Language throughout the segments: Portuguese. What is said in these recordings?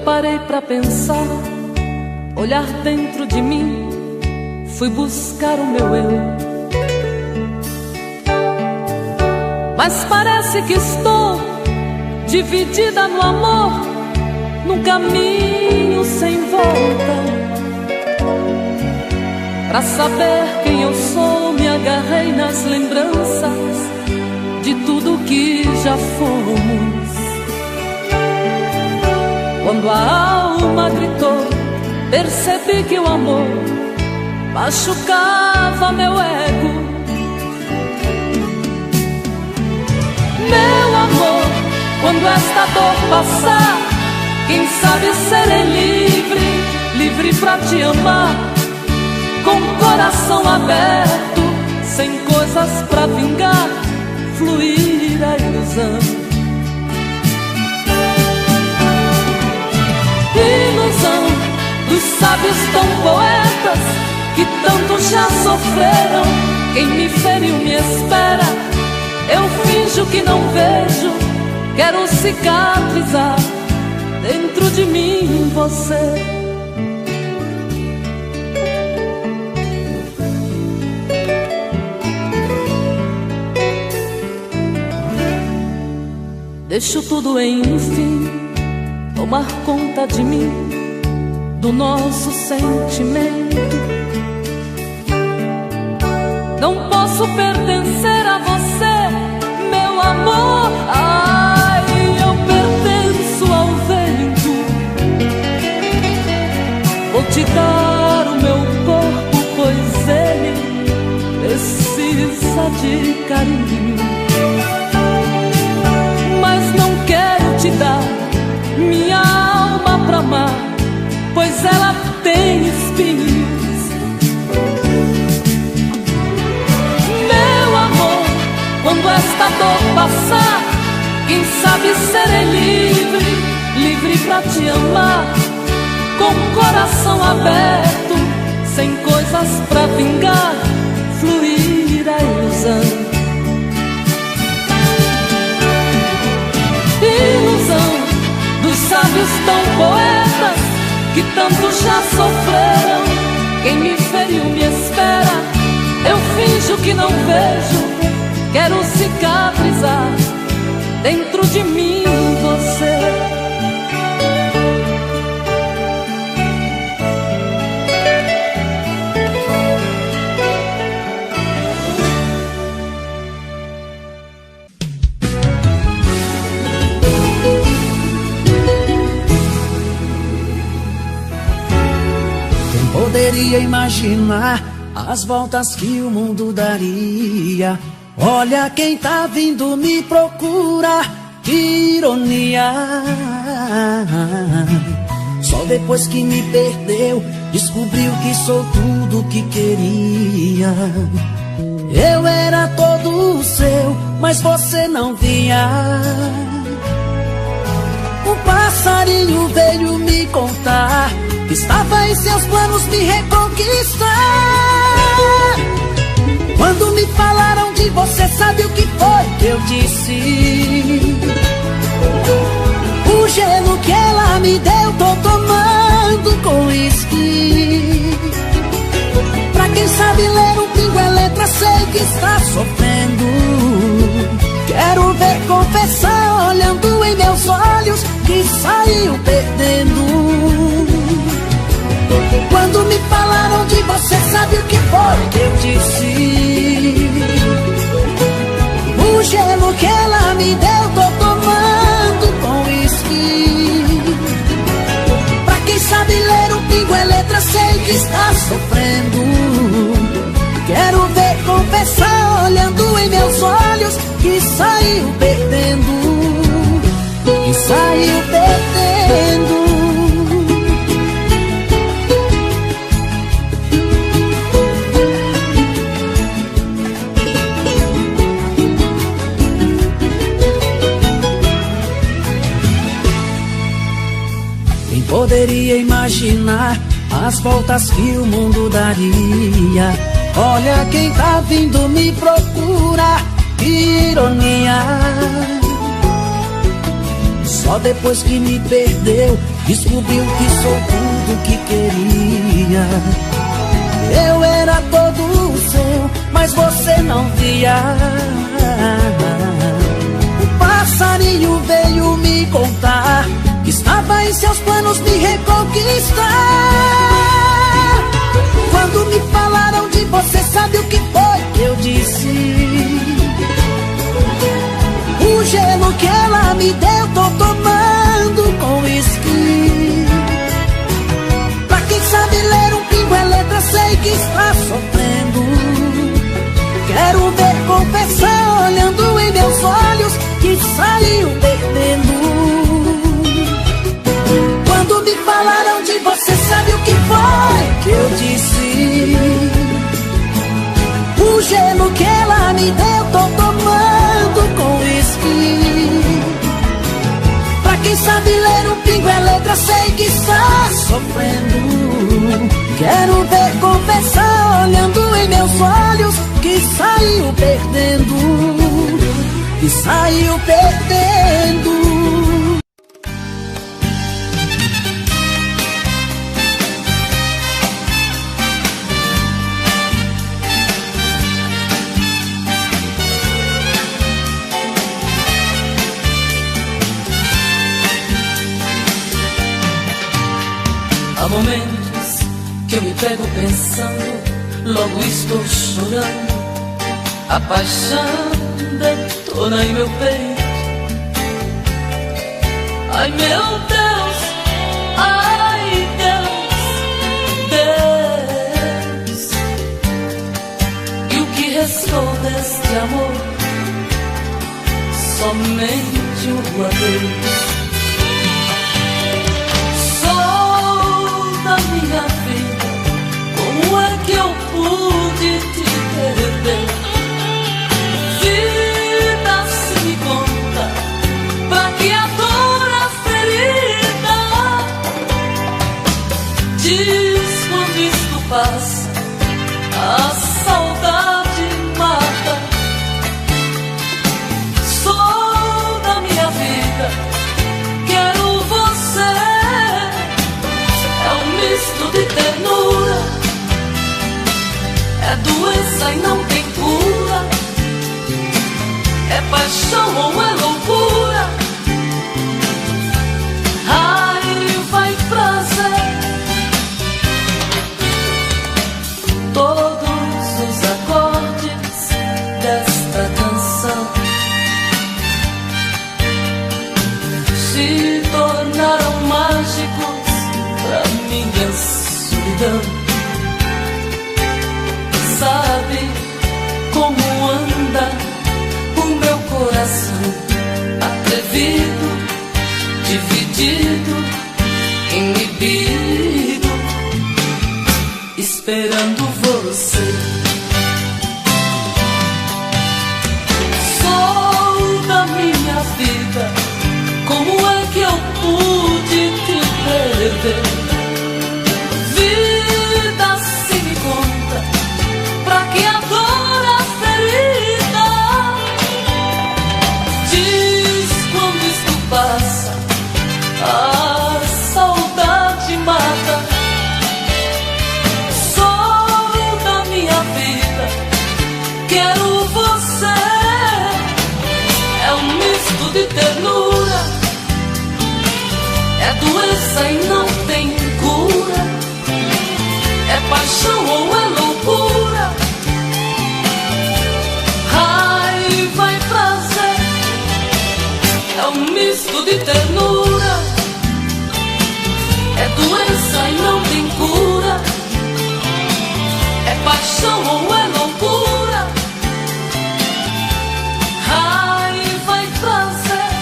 parei pra pensar, olhar dentro de mim, fui buscar o meu eu. Mas parece que estou dividida no amor, num caminho sem volta. Pra saber quem eu sou, me agarrei nas lembranças de tudo que já fomos. Quando a alma gritou, percebi que o amor machucava meu ego. Meu amor, quando esta dor passar, quem sabe serei livre, livre pra te amar, com o coração aberto, sem coisas pra vingar, fluir a ilusão. Ilusão dos sábios tão poetas que tanto já sofreram. Quem me feriu me espera, eu finjo que não vejo, quero cicatrizar dentro de mim você. Deixo tudo enfim tomar conta de mim, do nosso sentimento. Não posso pertencer a você, meu amor. Ai, eu pertenço ao vento. Vou te dar o meu corpo, pois ele precisa de carinho. Mas não quero te dar minha alma pra amar, pois ela tem espinhos. Meu amor, quando esta dor passar, quem sabe serei livre, livre pra te amar, com o coração aberto, sem coisas pra vingar, fluir a ilusão. Ilusão dos sábios tão poetas que tanto já sofreram. Quem me feriu me espera, eu finjo que não vejo, quero cicatrizar dentro de mim você. Poderia imaginar as voltas que o mundo daria. Olha quem tá vindo me procurar, que ironia. Só depois que me perdeu, descobriu que sou tudo que queria. Eu era todo seu, mas você não via. Um passarinho veio me contar que estava em seus planos me reconquistar. Quando me falaram de você, sabe o que foi que eu disse? O gelo que ela me deu, tô tomando com uísque. Pra quem sabe ler um pingo é letra, sei que está sofrendo. Quero ver confessar, olhando em meus olhos, que saiu perdendo. Quando me falaram de você, sabe o que foi que eu disse? O gelo que ela me deu, tô tomando com uísque. Pra quem sabe ler um pingo é letra, sei que está sofrendo. Quero ver confessar, olhando em meus olhos, que saiu perdendo. Que saiu perdendo. Poderia imaginar as voltas que o mundo daria. Olha quem tá vindo me procurar, que ironia. Só depois que me perdeu, descobriu que sou tudo que queria. Eu era todo seu, mas você não via. O passarinho veio me contar que estava em seus planos me reconquistar. Quando me falaram de você, sabe o que foi que eu disse? O gelo que ela me deu, tô tomando com uísque. Pra quem sabe ler um pingo é letra, sei que está sofrendo. Quero ver confessar olhando em meus olhos que saiu perdendo. Quando me falaram de você, sabe o que foi que eu disse? O gelo que ela me deu, tô tomando com uísque. Pra quem sabe ler um pingo é letra, sei que está sofrendo. Quero ver confessar olhando em meus olhos que saiu perdendo. Que saiu perdendo. Há momentos que eu me pego pensando, logo estou chorando. A paixão detona em meu peito. Ai meu Deus, ai Deus, Deus. E o que restou deste amor? Somente um adeus. Minha vida, como é que eu pude te perder? Vida, se me conta, pra que a dor, a ferida? Diz quando isto passa, a saudade mata. Sou da minha vida, quero você. Misto de ternura, é doença e não tem cura, é paixão ou é loucura. Raiva e prazer, todos os acordes desta canção se tornaram mágicos pra minha solidão. Sabe como anda o meu coração, atrevido, dividido, inibido, esperando você. Sou da minha vida, como é que eu pude te perder? Vida, se me conta, pra que a dor, a ferida? Diz quando isto passa, a saudade mata. Sou da minha vida, quero você. É um misto de ternura, é doença e não tem cura, é paixão ou é loucura. Raiva e prazer, é um misto de ternura, é doença e não tem cura, é paixão ou é loucura. Raiva e prazer,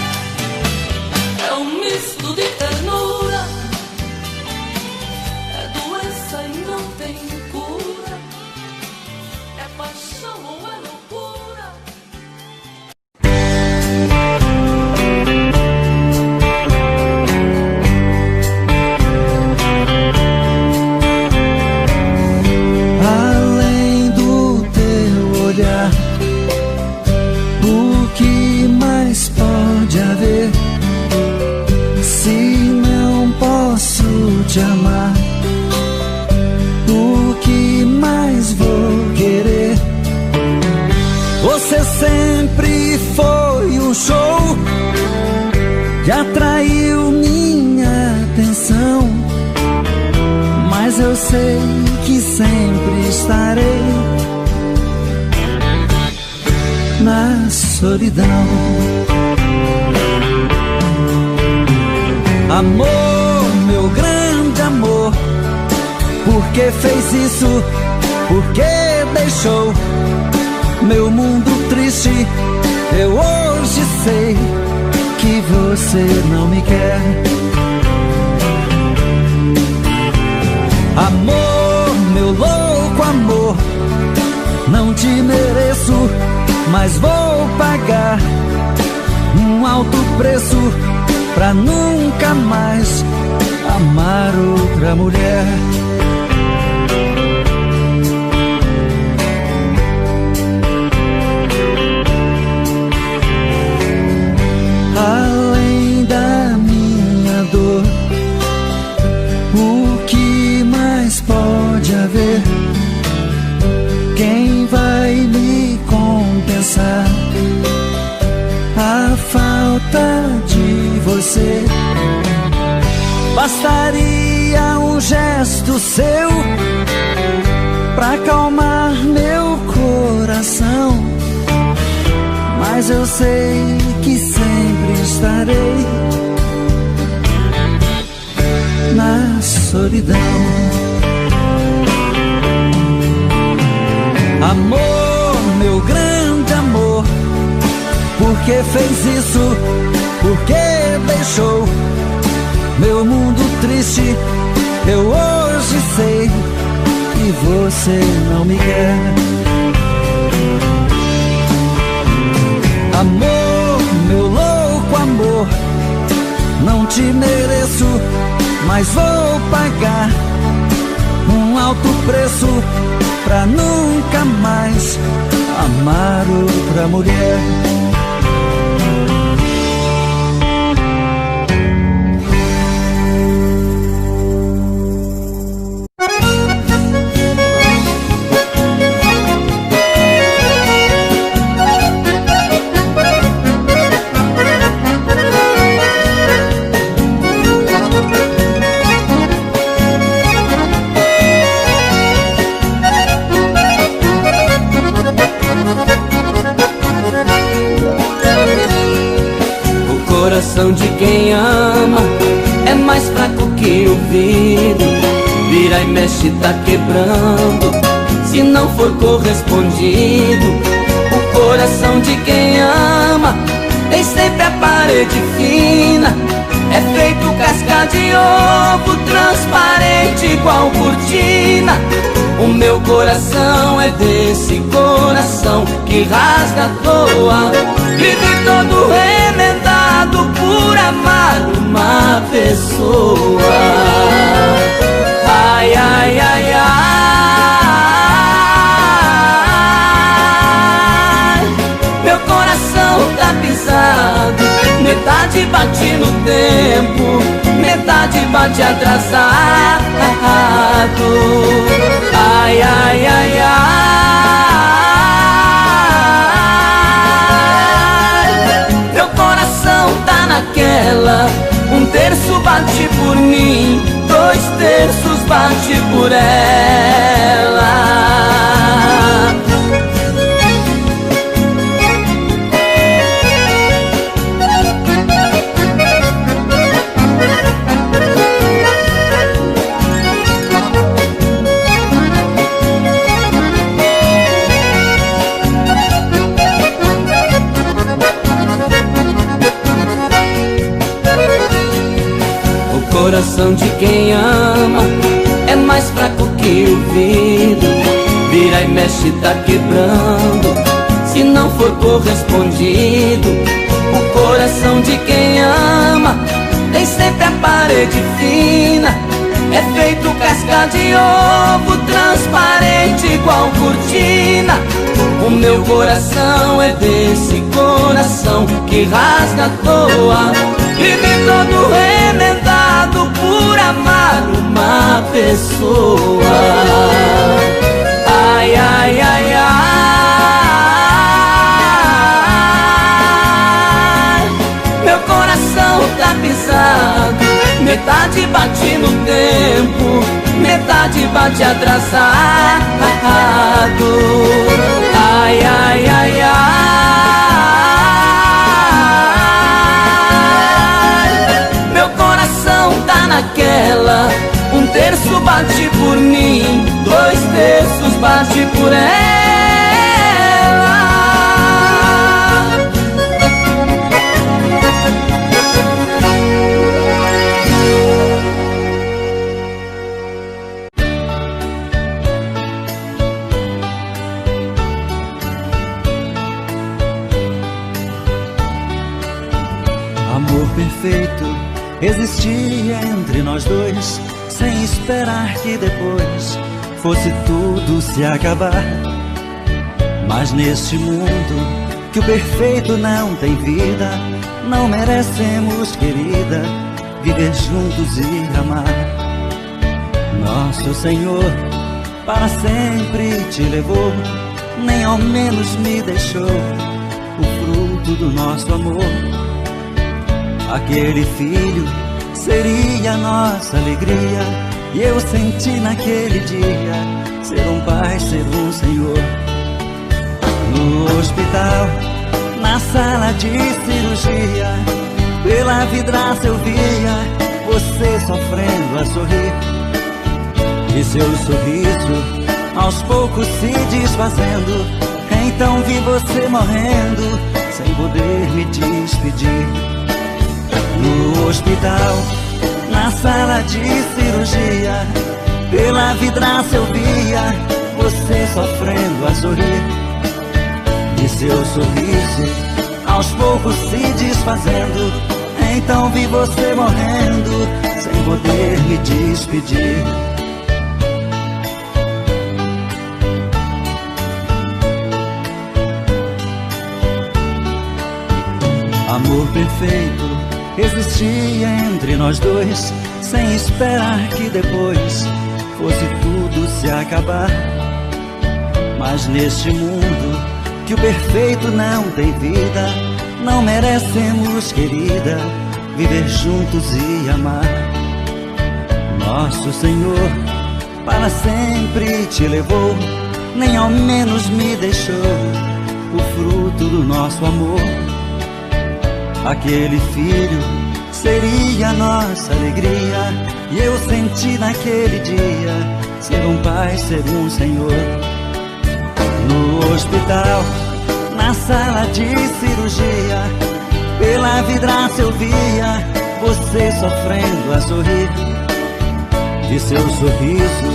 é um misto de ternura, é doença e não tem cura, é paixão ou é loucura. sempre foi um show que atraiu minha atenção, mas eu sei que sempre estarei na solidão. Amor, meu grande amor, por que fez isso? Por que deixou meu mundo triste? Eu hoje sei que você não me quer. Amor, meu louco amor, não te mereço, mas vou pagar um alto preço pra nunca mais amar outra mulher. Além da minha dor, o que mais pode haver? Quem vai me compensar a falta de você? Bastaria um gesto seu pra acalmar meu coração, mas eu sei que sempre estarei na solidão. Amor, meu grande amor, por que fez isso? Por que deixou meu mundo triste? Eu hoje sei que você não me quer. Amor, meu louco amor, não te mereço, mas vou pagar um alto preço pra nunca mais amar outra mulher. De quem ama é mais fraco que o vidro, vira e mexe, tá quebrando se não for correspondido. O coração de quem ama tem sempre a parede fina, é feito casca de ovo, transparente igual cortina. O meu coração é desse coração que rasga à toa, vive todo remendado por amar uma pessoa. Ai, ai, ai, ai, meu coração tá pisado, metade bate no tempo, metade bate atrasado. Ai, ai, ai, ai, meu coração tá naquela, um terço bate por mim, 2 terços bate por ela. O coração de quem ama é mais fraco que o vidro, vira e mexe, tá quebrando se não for correspondido. O coração de quem ama tem sempre a parede fina, é feito casca de ovo, transparente igual cortina. O meu coração é desse coração que rasga à toa, vive todo remendado por amar uma pessoa. Ai, ai, ai, bate no tempo, metade bate atrasado. Ai, ai, ai, ai. Meu coração tá naquela, 1/3 bate por mim, 2/3 bate por ela. Amor perfeito existia entre nós dois, sem esperar que depois fosse tudo se acabar. Mas neste mundo que o perfeito não tem vida, não merecemos, querida, viver juntos e amar. Nosso Senhor para sempre te levou, nem ao menos me deixou o fruto do nosso amor. Aquele filho seria nossa alegria, e eu senti naquele dia ser um pai, ser um Senhor. No hospital, na sala de cirurgia, pela vidraça eu via você sofrendo a sorrir, e seu sorriso aos poucos se desfazendo. Então vi você morrendo sem poder me despedir. No hospital, na sala de cirurgia, pela vidraça eu via você sofrendo a sorrir, e seu sorriso aos poucos se desfazendo. Então vi você morrendo sem poder me despedir. Amor perfeito existia entre nós dois, sem esperar que depois fosse tudo se acabar. Mas neste mundo que o perfeito não tem vida, não merecemos, querida, viver juntos e amar. Nosso Senhor para sempre te levou, nem ao menos me deixou o fruto do nosso amor. Aquele filho seria nossa alegria, e eu senti naquele dia ser um pai, ser um Senhor. No hospital, na sala de cirurgia, pela vidraça eu via você sofrendo a sorrir, e seu sorriso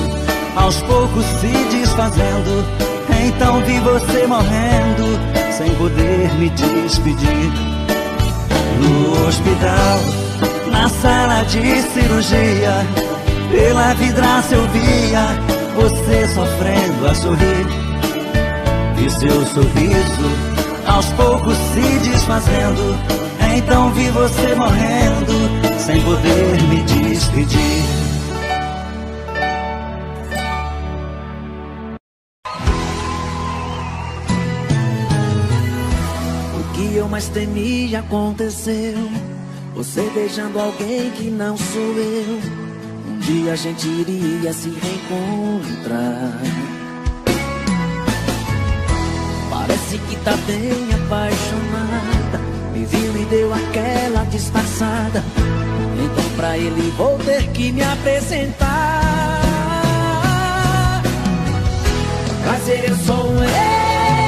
aos poucos se desfazendo. Então vi você morrendo sem poder me despedir. No hospital, na sala de cirurgia, pela vidraça eu via você sofrendo a sorrir, e seu sorriso aos poucos se desfazendo. Então vi você morrendo sem poder me despedir. Mas temia aconteceu, você beijando alguém que não sou eu. Um dia a gente iria se reencontrar. Parece que tá bem apaixonada, me viu e deu aquela disfarçada. Então pra ele vou ter que me apresentar. Prazer, eu sou um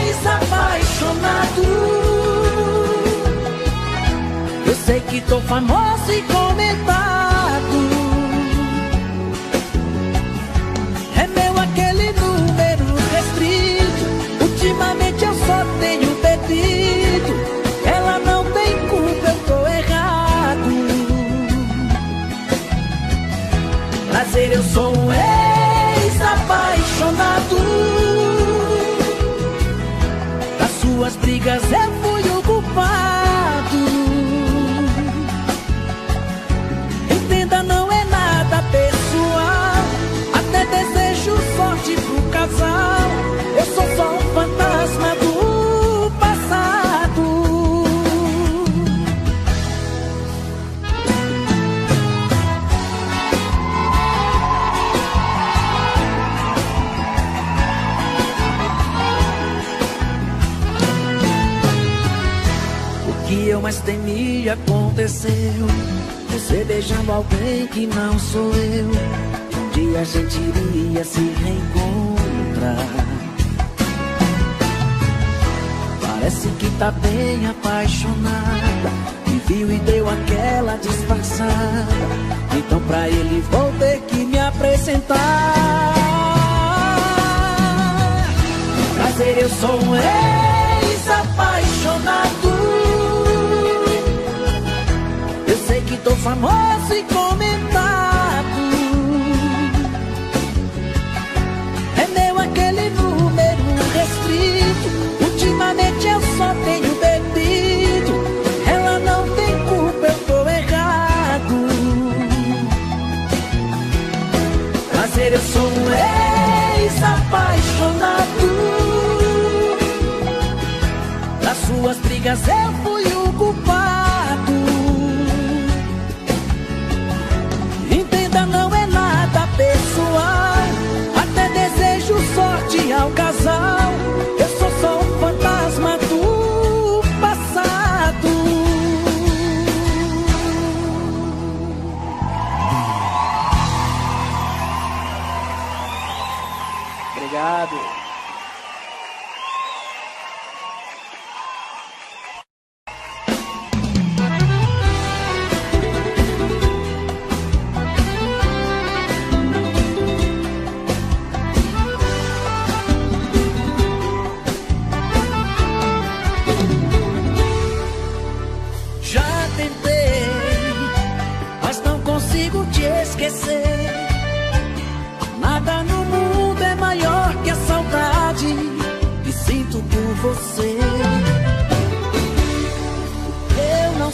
ex-apaixonado. Eu sei que tô famoso e comentado. É meu aquele número restrito. Ultimamente eu só tenho bebido. Ela não tem culpa, eu tô errado. Prazer, eu sou um ex-apaixonado. Das suas brigas eu fui o culpado. Não é nada pessoal, até desejo sorte pro casal. Eu sou só um fantasma do passado. eu mais temia aconteceu. Você beijando alguém que não sou eu. Um dia a gente iria se reencontrar. Parece que tá bem apaixonada. Me viu e deu aquela disfarçada. Então pra ele vou ter que me apresentar. Prazer, eu sou um ex-apaixonado. Eu sei que tô famoso e comentado. É meu aquele número restrito. Ultimamente eu só tenho bebido. Ela não tem culpa, eu tô errado. Prazer, eu sou um ex-apaixonado. Das suas brigas eu fui o culpado. Entenda, não é nada pessoal. Até desejo sorte ao casal. Eu sou só um fantasma do passado. Obrigado. Já tentei, mas não consigo te esquecer. Nada no mundo é maior que a saudade que sinto por você. Eu não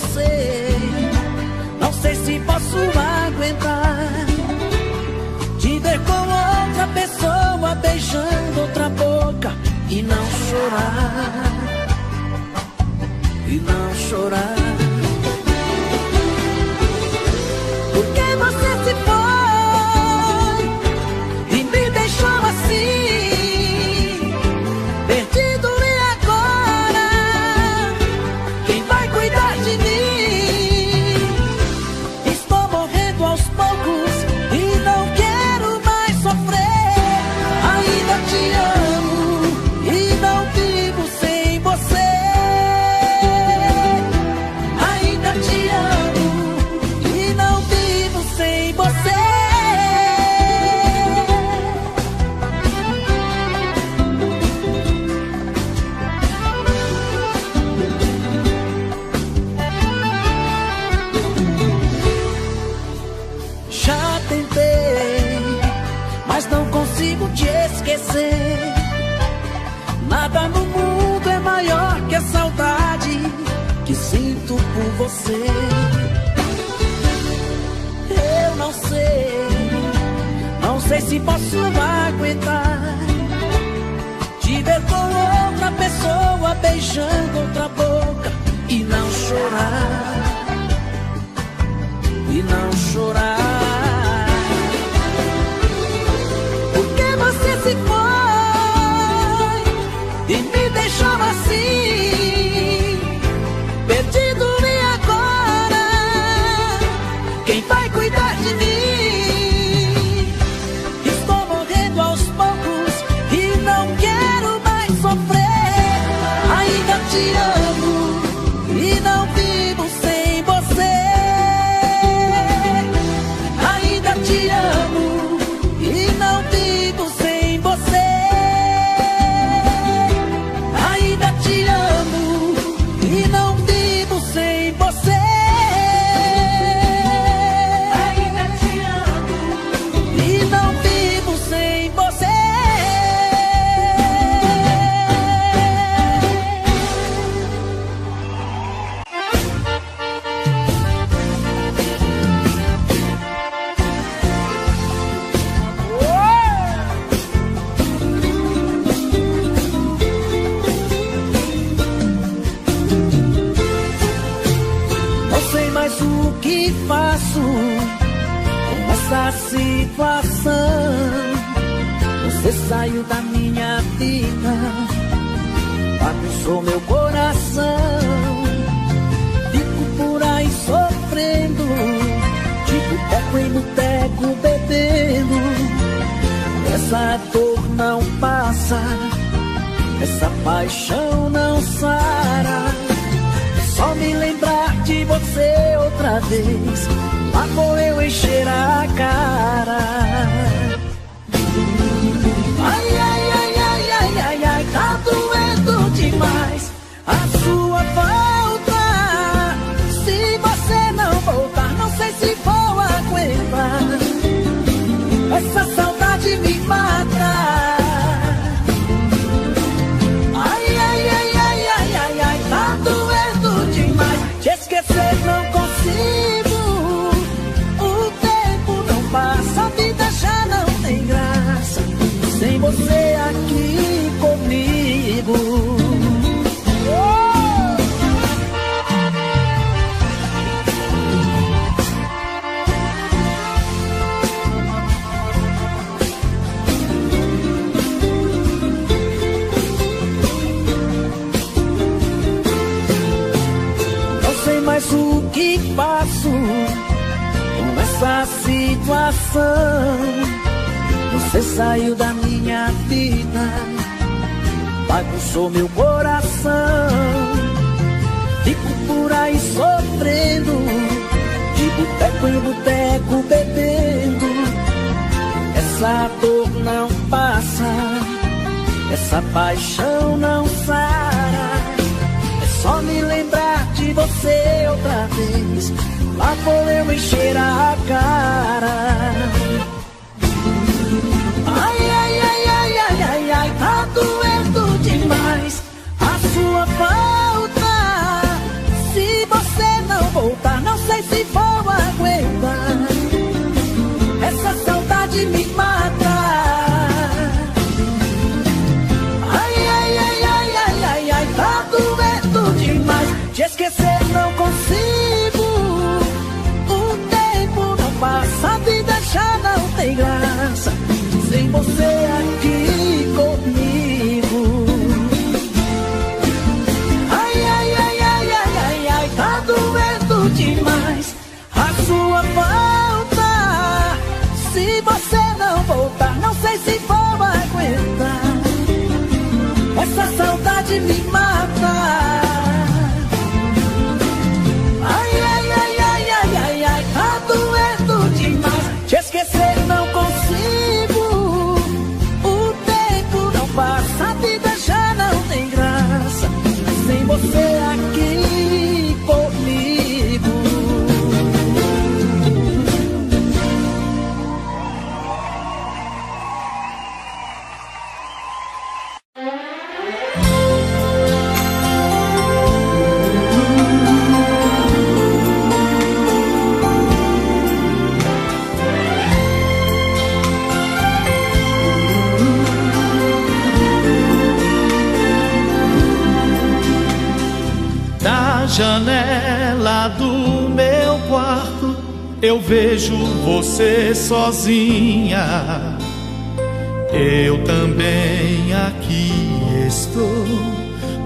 sei se posso aguentar te ver com outra pessoa beijando outra boca e não chorar, e não chorar. Porque você se foi e me deixou assim, perdido, e agora quem vai cuidar de mim? Estou morrendo aos poucos e não quero mais sofrer. Ainda te amo e não vivo sem você. Ainda te amo e não vivo sem você. Já tentei, mas não consigo te esquecer. Nada no mundo é maior que a saudade que sinto por você. Eu não sei se posso aguentar te ver com outra pessoa beijando outra boca e não chorar, e não chorar. Porque você se foi e me deixou assim, perdido, e agora quem vai cuidar de mim? Estou morrendo aos poucos e não quero mais sofrer. Ainda te amo e não vivo sem você. Ainda te amo e não vivo sem você. Ainda te amo e não vivo sem você. Ainda te amo e não vivo sem você. Não sei mais o que faço com essa situação. Você saiu da minha vida, bagunçou meu coração. sofrendo, de boteco em boteco bebendo. Essa dor não passa, essa paixão não sara. Só me lembrar de você outra vez, lá vou eu encher a cara. Ai, ai, ai, ai, ai, ai, ai, tá doendo demais a sua volta. Se você não voltar, não sei se vou aguentar. Essa saudade me mata. Ai, ai, ai, ai, ai, ai, ai, tá doendo demais. Te esquecer não consigo. O tempo não passa, a vida já não tem graça sem você aqui comigo. Mas o que faço com essa situação? Você saiu da minha vida, bagunçou meu coração. Fico por aí sofrendo, de boteco em boteco bebendo. Essa dor não passa, essa paixão não sara. Só me lembrar de você outra vez, lá vou eu encher a cara. Ai, ai, ai, ai, ai, ai, ai, tá doendo demais a sua falta. Se você não voltar, não sei se vou aguentar. Essa saudade me mata. Ai, ai, ai, ai, ai, ai, ai, tá doendo demais. Te esquecer não consigo. O tempo não passa, a vida já não tem graça sem você aqui comigo. Ai, ai, ai, ai, ai, ai, ai, tá doendo demais a sua falta. Se você não voltar, não sei se vou aguentar. Essa saudade me mata. Te esquecer não consigo. O tempo não passa, a vida já não tem graça sem você aqui comigo. Janela do meu quarto eu vejo você sozinha. Eu também aqui estou,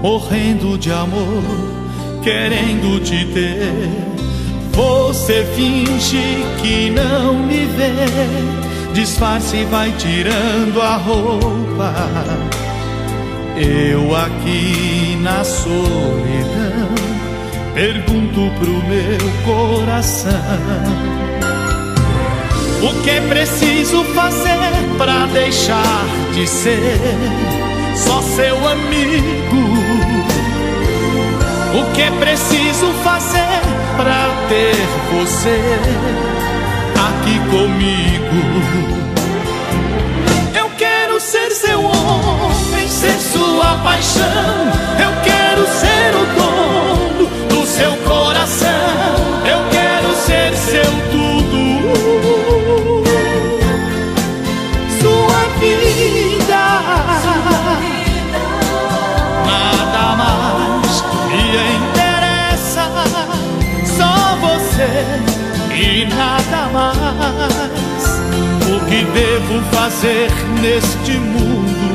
morrendo de amor, querendo te ter. Você finge que não me vê, disfarce e vai tirando a roupa. Eu aqui na solidão pergunto pro meu coração: o que é preciso fazer pra deixar de ser só seu amigo? O que é preciso fazer pra ter você aqui comigo? Eu quero ser seu homem, ser sua paixão. Eu quero ser o dono do seu coração. Eu quero ser seu tudo, sua vida. Nada mais me interessa, só você e nada mais. O que devo fazer neste mundo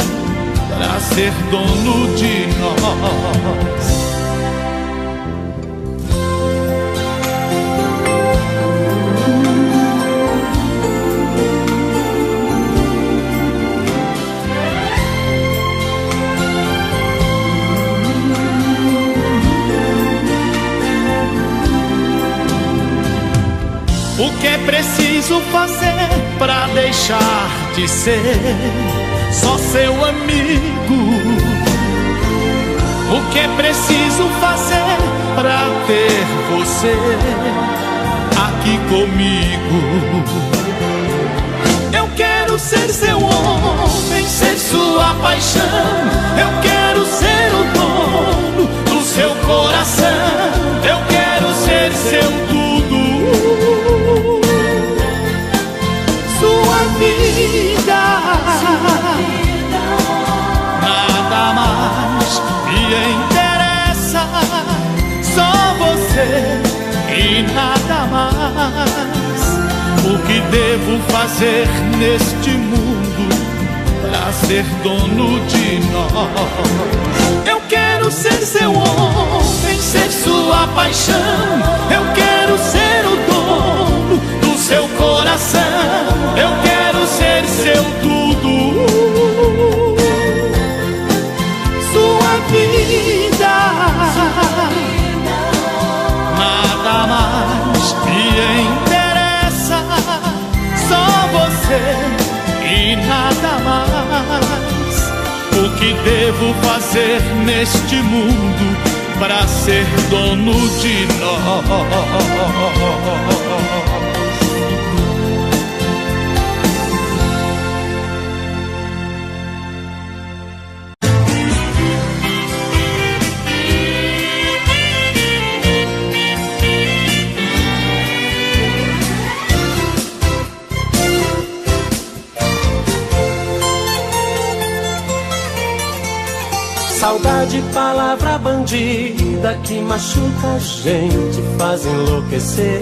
pra ser dono de nós? O que é preciso fazer pra deixar de ser só seu amigo? O que é preciso fazer pra ter você aqui comigo? Eu quero ser seu homem, ser sua paixão. Eu quero ser o dono do seu coração. Eu quero ser seu tudo, sua vida. Nada mais me interessa, só você e nada mais. O que devo fazer neste mundo pra ser dono de nós? Eu quero ser seu homem, ser sua paixão. Eu quero ser o dono do seu coração. Eu quero ser seu tudo, sua vida. Nada mais me interessa, só você e nada mais. O que devo fazer neste mundo para ser dono de nós? Saudade, palavra bandida que machuca a gente, faz enlouquecer.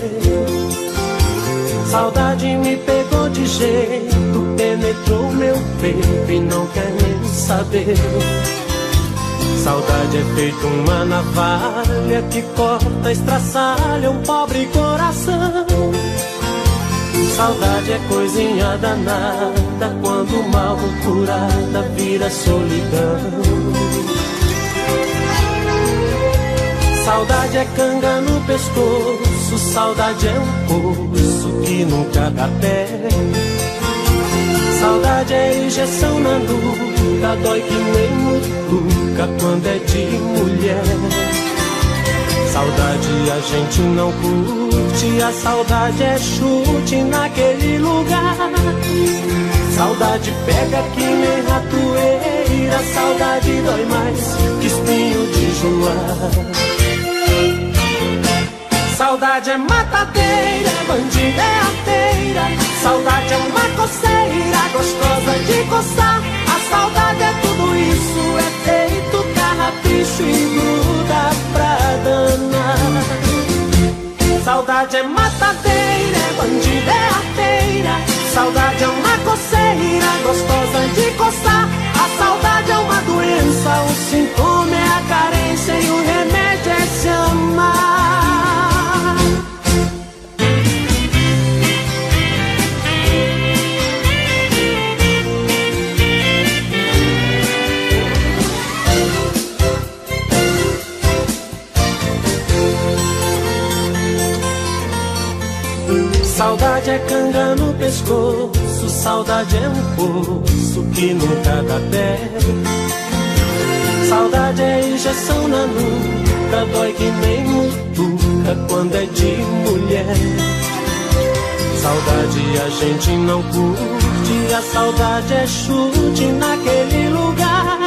Saudade me pegou de jeito, penetrou meu peito e não quer nem saber. Saudade é feito uma navalha que corta, estraçalha um pobre coração. Saudade é coisinha danada, quando mal curada vira solidão. Saudade é canga no pescoço, saudade é um poço que nunca dá pé. Saudade é injeção na nuca, dói que nem mutuca quando é de mulher. Saudade a gente não curte, a saudade é chute naquele lugar. Saudade pega que nem ratoeira, saudade dói mais que espinho de joar. Saudade é matadeira, bandida é arteira. Saudade é uma coceira, gostosa de coçar. A saudade é tudo isso, é feito carrapicho e gruda pra danar. Saudade é matadeira, bandida é arteira. Saudade é uma coceira, gostosa de coçar. A saudade é uma doença, o sintoma é a carência e o remédio é se amar. Saudade é canga no pescoço, saudade é um poço que nunca dá pé. Saudade é injeção na nuca, dói que nem mutuca quando é de mulher. Saudade a gente não curte, a saudade é chute naquele lugar.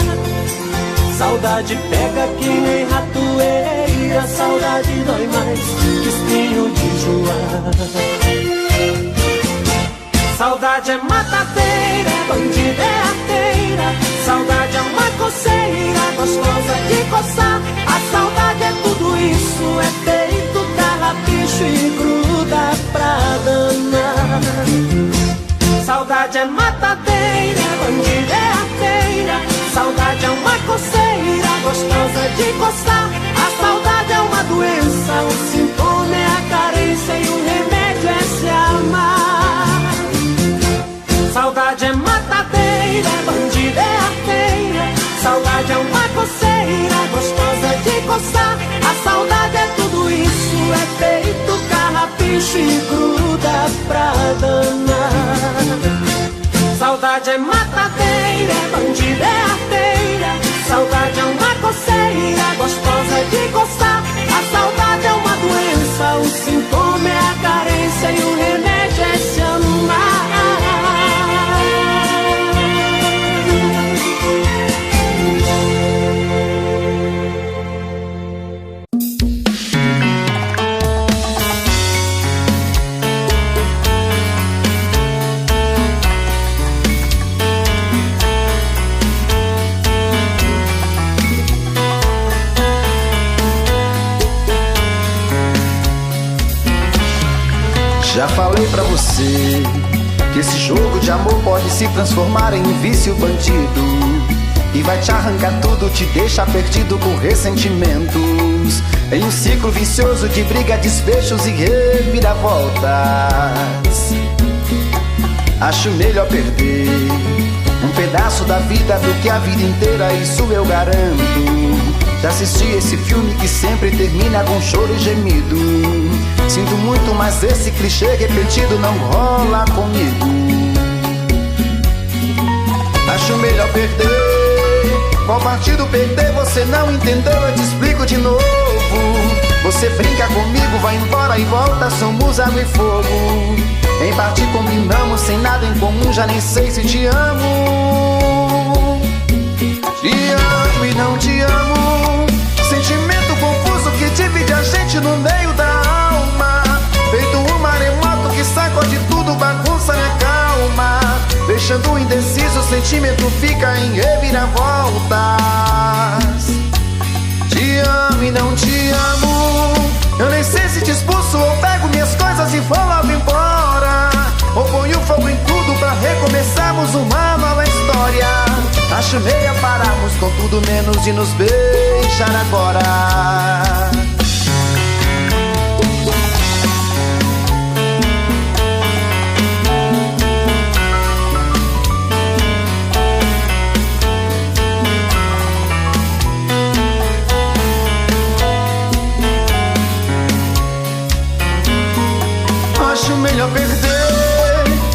Saudade pega que nem ratoeira, saudade dói mais que espinho de joar. Saudade é matadeira, bandida é arteira. Saudade é uma coceira, gostosa de coçar. A saudade é tudo isso, é feito carrapicho e gruda pra danar. Saudade é matadeira, bandida é arteira. Saudade é uma coceira, gostosa de coçar. A saudade é uma doença, o sintoma é a carência e o remédio é se amar. Saudade é matadeira, bandida é arteira. Saudade é uma coceira, gostosa de coçar. A saudade é tudo isso, é feito carrapicho puxa e gruda pra danar. Saudade é matadeira, é bandida, é arteira. Saudade é uma coceira, gostosa de coçar. A saudade é uma doença, o sintoma é a carência e o remédio é se amar. Já falei pra você que esse jogo de amor pode se transformar em vício bandido e vai te arrancar tudo, te deixar perdido com ressentimentos, em um ciclo vicioso de briga, desfechos e reviravoltas. Acho melhor perder um pedaço da vida do que a vida inteira, isso eu garanto. Já assisti esse filme que sempre termina com choro e gemido. Sinto muito, mas esse clichê repetido não rola comigo. Acho melhor perder. Qual partido perder? Você não entendeu, eu te explico de novo. Você brinca comigo, vai embora e volta, somos água e fogo. Em parte combinamos, sem nada em comum, já nem sei se te amo. Te amo e não te amo. Sentimento confuso que divide a gente no meio da alma. Feito um maremoto que sacode tudo, bagunça minha calma. Deixando indeciso, o sentimento fica em reviravoltas. Te amo e não te amo. Eu nem sei se te expulso ou pego minhas coisas e vou logo embora, ou ponho fogo em tudo pra recomeçarmos uma nova história. Acho meia pararmos com tudo menos de nos beijar agora. Acho melhor perder.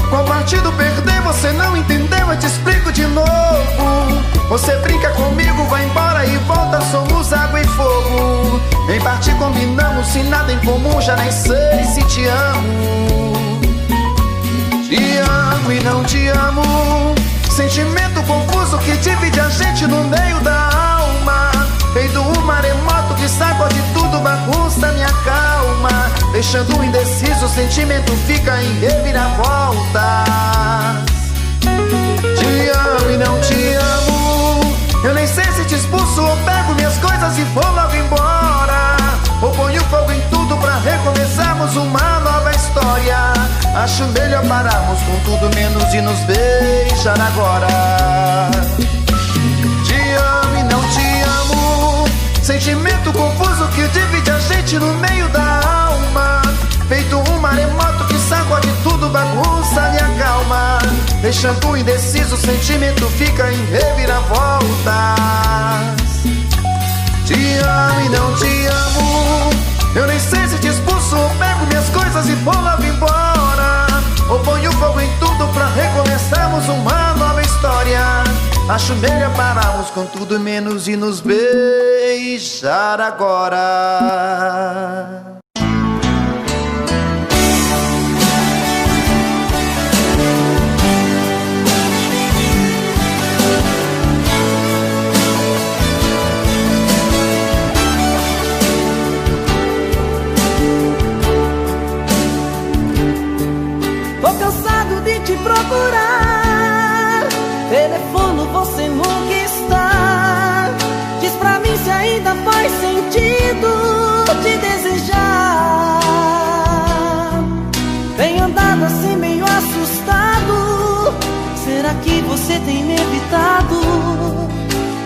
Qual partido perder? Você não entendeu, eu te explico de novo. Você brinca comigo, vai embora e volta, somos água e fogo. Em parte combinamos, sem nada em comum, já nem sei se te amo. Te amo e não te amo. Sentimento confuso que divide a gente no meio da alma. Feito um maremoto que sacode tudo, bagunça minha calma. Deixando indeciso, o sentimento fica em reviravoltas. Te amo e não te amo. Eu nem sei se te expulso ou pego minhas coisas e vou logo embora, ou ponho fogo em tudo pra recomeçarmos uma nova história. Acho melhor pararmos com tudo menos de nos beijar agora. Te amo e não te amo. Sentimento confuso que divide a gente no meio da alma. Feito um maremoto que sacode tudo, bagunça minha calma. Deixando indeciso, o sentimento fica em reviravoltas. Te amo e não te amo. Eu nem sei se te expulso ou pego minhas coisas e vou logo embora, ou ponho fogo em tudo pra recomeçarmos uma nova história. Acho melhor pararmos com tudo menos de nos beijar agora. Te procurar, telefono você nunca está. Diz pra mim se ainda faz sentido te desejar. Tenho andado assim meio assustado. Será que você tem me evitado?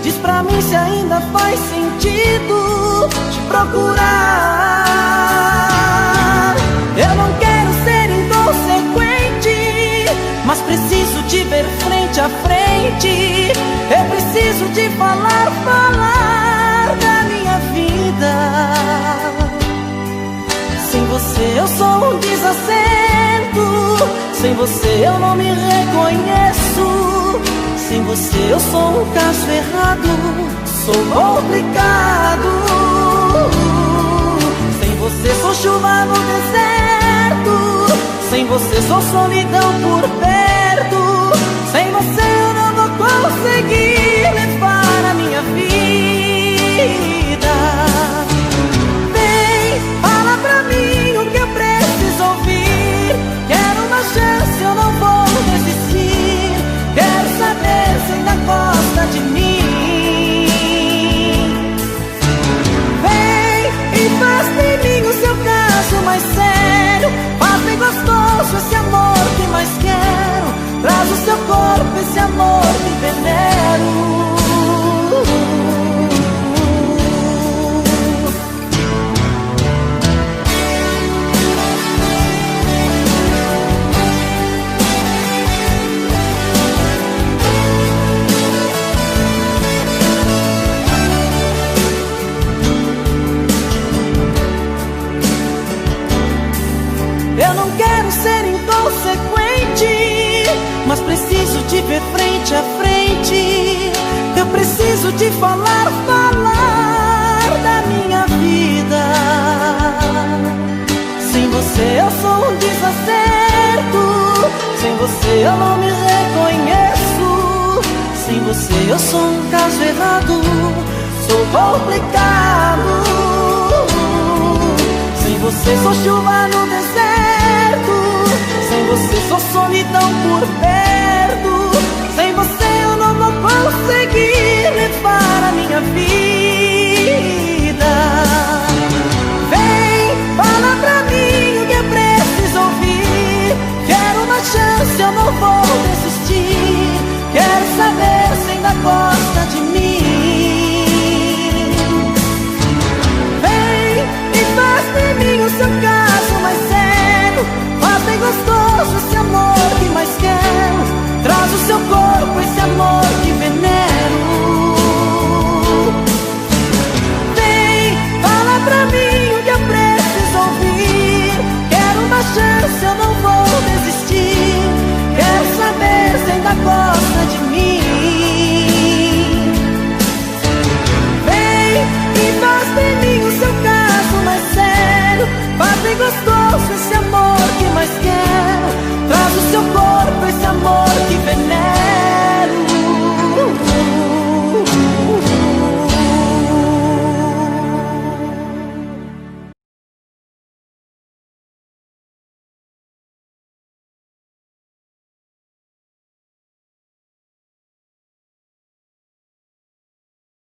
Diz pra mim se ainda faz sentido te procurar. Eu não quero ser inconsequente, mas preciso te ver frente a frente. Eu preciso te falar da minha vida. Sem você eu sou um desastre. assento. Sem você eu não me reconheço. Sem você eu sou um caso errado, sou complicado. Sem você sou chuva no deserto. Sem você sou solidão por perto. Sem você eu não vou conseguir levar a minha vida. Vem, fala pra mim o que eu preciso ouvir. Quero uma chance, eu não vou desistir. Quero saber se ainda gosta de mim. Vem e faz de mim o seu caso mais sério. Faz bem gostoso esse amor que mais quero. Traz o seu corpo, esse amor que venero. Eu não quero ser inconsequente, mas preciso te ver frente a frente. Eu preciso te falar da minha vida. Sem você eu sou um desacerto. Sem você eu não me reconheço. Sem você eu sou um caso errado, sou complicado. Sem você sou chuva no deserto. Sem você sou solidão por perto. Sem você eu não vou conseguir levar a minha vida. Vem, fala pra mim o que eu preciso ouvir. Quero uma chance, eu não vou desistir. Quero saber se ainda gosta de mim. Vem e faz de mim o seu caso mais sério. Faz bem gostoso esse amor que mais quero. Traz o seu corpo,